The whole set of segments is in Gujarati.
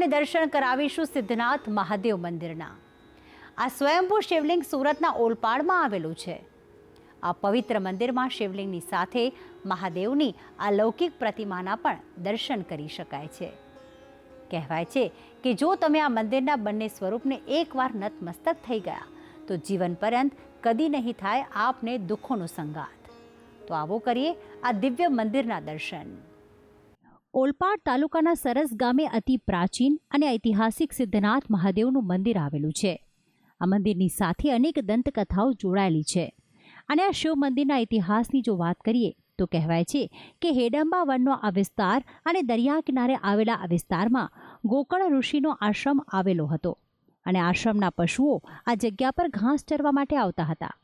આપને દર્શન કરાવીશું સિદ્ધનાથ મહાદેવ મંદિરના। આ સ્વયંભૂ શિવલિંગ સુરતના ઓલપાડમાં આવેલું છે। આ પવિત્ર મંદિરમાં શિવલિંગની સાથે મહાદેવની અલૌકિક પ્રતિમાના પણ દર્શન કરી શકાય છે। કહેવાય છે કે જો તમે આ મંદિરના બંને સ્વરૂપને એકવાર નતમસ્તક થઈ ગયા તો જીવન પર્યંત કદી નહીં થાય આપને દુઃખોનો સંગાત। તો આવો કરીએ આ દિવ્ય મંદિરના દર્શન। ઓલપાડ તાલુકાના સરસ ગામે અતિ પ્રાચીન અને ઐતિહાસિક સિદ્ધનાથ મહાદેવનું મંદિર આવેલું છે। આ મંદિરની સાથે અનેક દંતકથાઓ જોડાયેલી છે અને આ શિવ મંદિરના ઇતિહાસની જો વાત કરીએ તો કહેવાય છે કે હેડંબા વનનો આ વિસ્તાર અને દરિયા કિનારે આવેલા આ વિસ્તારમાં ગોકર્ણ ઋષિનો આશ્રમ આવેલો હતો અને આશ્રમના પશુઓ આ જગ્યા પર ઘાસ ચરવા માટે આવતા હતા,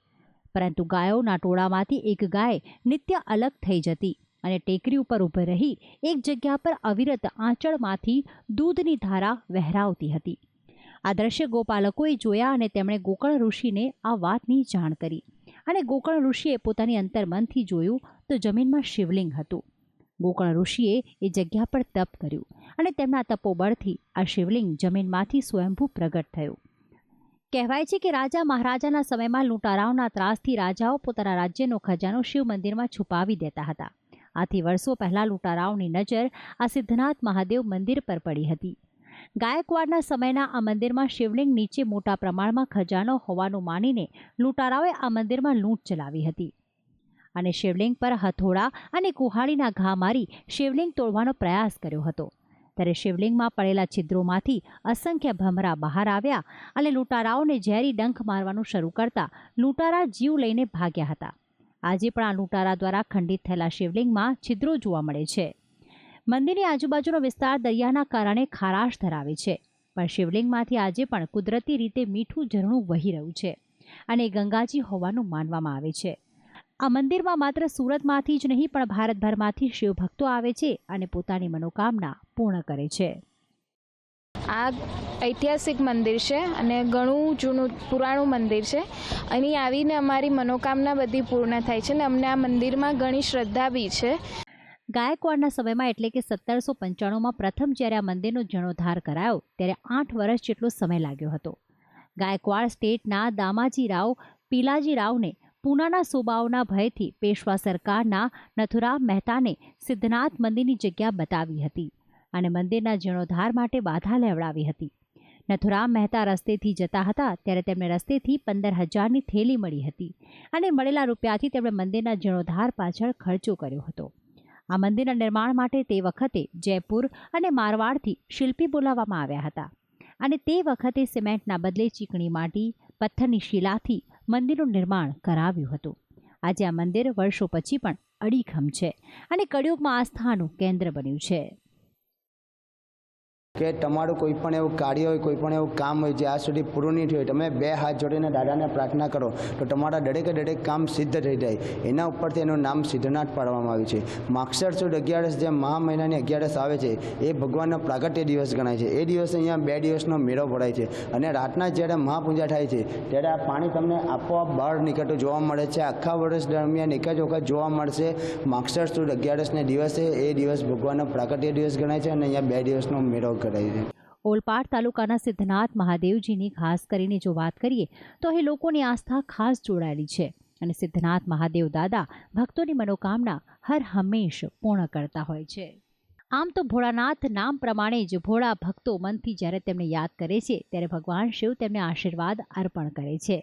પરંતુ ગાયોના ટોળામાંથી એક ગાય નિત્ય અલગ થઈ જતી અને ટેકરી ઉપર ઊભી રહી એક જગ્યા પર અવિરત આંચળમાંથી દૂધની ધારા વહેરાવતી હતી। આ દ્રશ્ય ગોપાલકોએ જોયા અને તેમણે ગોકર્ણ ઋષિને આ વાતની જાણ કરી અને ગોકર્ણ ઋષિએ પોતાની અંતર્મનથી જોયું તો જમીનમાં શિવલિંગ હતું। ગોકર્ણ ઋષિએ એ જગ્યા પર તપ કર્યું અને તેમના તપોબળથી આ શિવલિંગ જમીનમાંથી સ્વયંભૂ પ્રગટ થયું। કહેવાય છે કે રાજા મહારાજાના સમયમાં લૂંટારાઓના ત્રાસથી રાજાઓ પોતાના રાજ્યનો ખજાનો શિવ મંદિરમાં છુપાવી દેતા હતા। આથી વર્ષો પહેલા લૂંટારાઓની નજર આ સિદ્ધનાથ મહાદેવ મંદિર પર પડી હતી। ગાયકવાડના સમયના આ મંદિરમાં શિવલિંગ નીચે મોટા પ્રમાણમાં ખજાનો હોવાનું માનીને લૂંટારાઓએ આ મંદિરમાં લૂંટ ચલાવી હતી અને શિવલિંગ પર હથોડા અને કુહાડીના ઘા મારી શિવલિંગ તોડવાનો પ્રયાસ કર્યો હતો। ત્યારે શિવલિંગમાં પડેલા છિદ્રોમાંથી અસંખ્ય ભમરા બહાર આવ્યા અને લૂંટારાઓને ઝેરી ડંખ મારવાનું શરૂ કરતા લૂંટારા જીવ લઈને ભાગ્યા હતા। આજે પણ આ લૂંટારા દ્વારા ખંડિત થયેલા શિવલિંગમાં છિદ્રો જોવા મળે છે। મંદિરની આજુબાજુનો વિસ્તાર દરિયાના કારણે ખારાશ ધરાવે છે, પણ શિવલિંગમાંથી આજે પણ કુદરતી રીતે મીઠું ઝરણું વહી રહ્યું છે અને ગંગાજી હોવાનું માનવામાં આવે છે। આ મંદિરમાં માત્ર સુરતમાંથી જ નહીં પણ ભારતભરમાંથી શિવભક્તો આવે છે અને પોતાની મનોકામના પૂર્ણ કરે છે। આ ઐતિહાસિક મંદિર છે અને ઘણું જૂનું પુરાણું મંદિર છે। અહીં આવીને અમારી મનોકામના બધી પૂર્ણ થાય છે અને અમને આ મંદિરમાં ઘણી શ્રદ્ધા બી છે। ગાયકવાડના સમયમાં એટલે કે 1795માં પ્રથમ જ્યારે આ મંદિરનો જીર્ણોદ્ધાર કરાયો ત્યારે 8 વર્ષ જેટલો સમય લાગ્યો હતો। ગાયકવાડ સ્ટેટના દામાજીરાવ પીલાજીરાવને પૂનાના સુબાઓના ભયથી પેશવા સરકારના નથુરામ મહેતાને સિદ્ધનાથ મંદિરની જગ્યા બતાવી હતી અને મંદિરના જીર્ણોદ્ધાર માટે બાધા લેવડાવી હતી। નથુરામ મહેતા રસ્તેથી જતા હતા ત્યારે તેમને રસ્તેથી 15,000ની થેલી મળી હતી અને મળેલા રૂપિયાથી તેમણે મંદિરના જીર્ણોદ્ધાર પાછળ ખર્ચો કર્યો હતો। આ મંદિરના નિર્માણ માટે તે વખતે જયપુર અને મારવાડથી શિલ્પી બોલાવવામાં આવ્યા હતા અને તે વખતે સિમેન્ટના બદલે ચીકણી માટી પથ્થરની શિલાથી મંદિરનું નિર્માણ કરાવ્યું હતું। આજે આ મંદિર વર્ષો પછી પણ અડીખમ છે અને કળિયુગમાં આસ્થાનું કેન્દ્ર બન્યું છે। કે તમારું કોઈ પણ એવું કાર્ય હોય, કોઈ પણ એવું કામ હોય જ્યાં સુધી પૂરું નહીં થયું, તમે 2 હાથ જોડીને દાદાને પ્રાર્થના કરો તો તમારા દરેક કામ સિદ્ધ થઈ જાય। એના ઉપરથી એનું નામ સિદ્ધનાથ પાડવામાં આવ્યું છે। માગશર સુદ 11 જે મહા મહિનાની 11 આવે છે એ ભગવાનનો પ્રાગટ્ય દિવસ ગણાય છે। એ દિવસે અહીંયા 2 દિવસનો મેળો ભરાય છે અને રાતના જ્યારે મહાપૂજા થાય છે ત્યારે આ પાણી તમને આપોઆપ બહાર નીકળતું જોવા મળે છે। આખા વર્ષ દરમિયાન એક જ વખત જોવા મળશે માગશર સુદ 11ને દિવસે। એ દિવસ ભગવાનનો પ્રાગટ્ય દિવસ ગણાય છે અને અહીંયા 2 દિવસનો મેળો ઓલપાડ તાલુકાના સિદ્ધનાથ મહાદેવજીની ખાસ કરીને જો વાત કરીએ તો અહીં લોકોની આસ્થા ખાસ જોડાયેલી છે અને સિદ્ધનાથ મહાદેવ દાદા ભક્તોની મનોકામના હર હંમેશ પૂર્ણ કરતા હોય છે। આમ તો ભોળાનાથ નામ પ્રમાણે જ ભોળા ભક્તો મનથી જ્યારે તેમને યાદ કરે છે ત્યારે ભગવાન શિવ તેમને આશીર્વાદ અર્પણ કરે છે।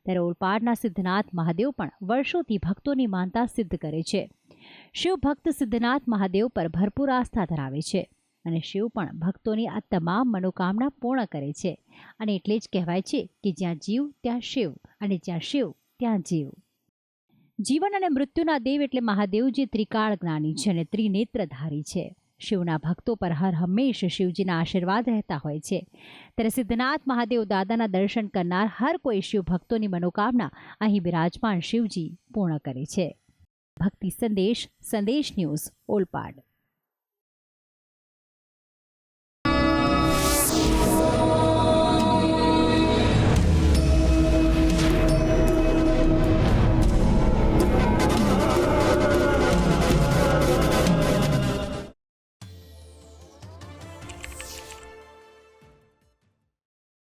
ત્યારે ઓલપાડના સિદ્ધનાથ મહાદેવ પણ વર્ષોથી ભક્તોની માનતા સિદ્ધ કરે છે। શિવ ભક્ત સિદ્ધનાથ મહાદેવ પર ભરપૂર આસ્થા ધરાવે છે અને શિવ પણ ભક્તોની આ તમામ મનોકામના પૂર્ણ કરે છે અને એટલે જ કહેવાય છે કે જ્યાં જીવ ત્યાં શિવ અને જ્યાં શિવ ત્યાં જીવ। જીવન અને મૃત્યુના દેવ એટલે મહાદેવ જે ત્રિકાળ જ્ઞાની છે અને ત્રિનેત્રધારી છે। શિવના ભક્તો પર હર હંમેશ શિવજીના આશીર્વાદ રહેતા હોય છે। ત્યારે સિદ્ધનાથ મહાદેવ દાદાના દર્શન કરનાર હર કોઈ શિવ ભક્તોની મનોકામના અહીં બિરાજમાન શિવજી પૂર્ણ કરે છે। ભક્તિ સંદેશ ન્યૂઝ ઓલપાડ।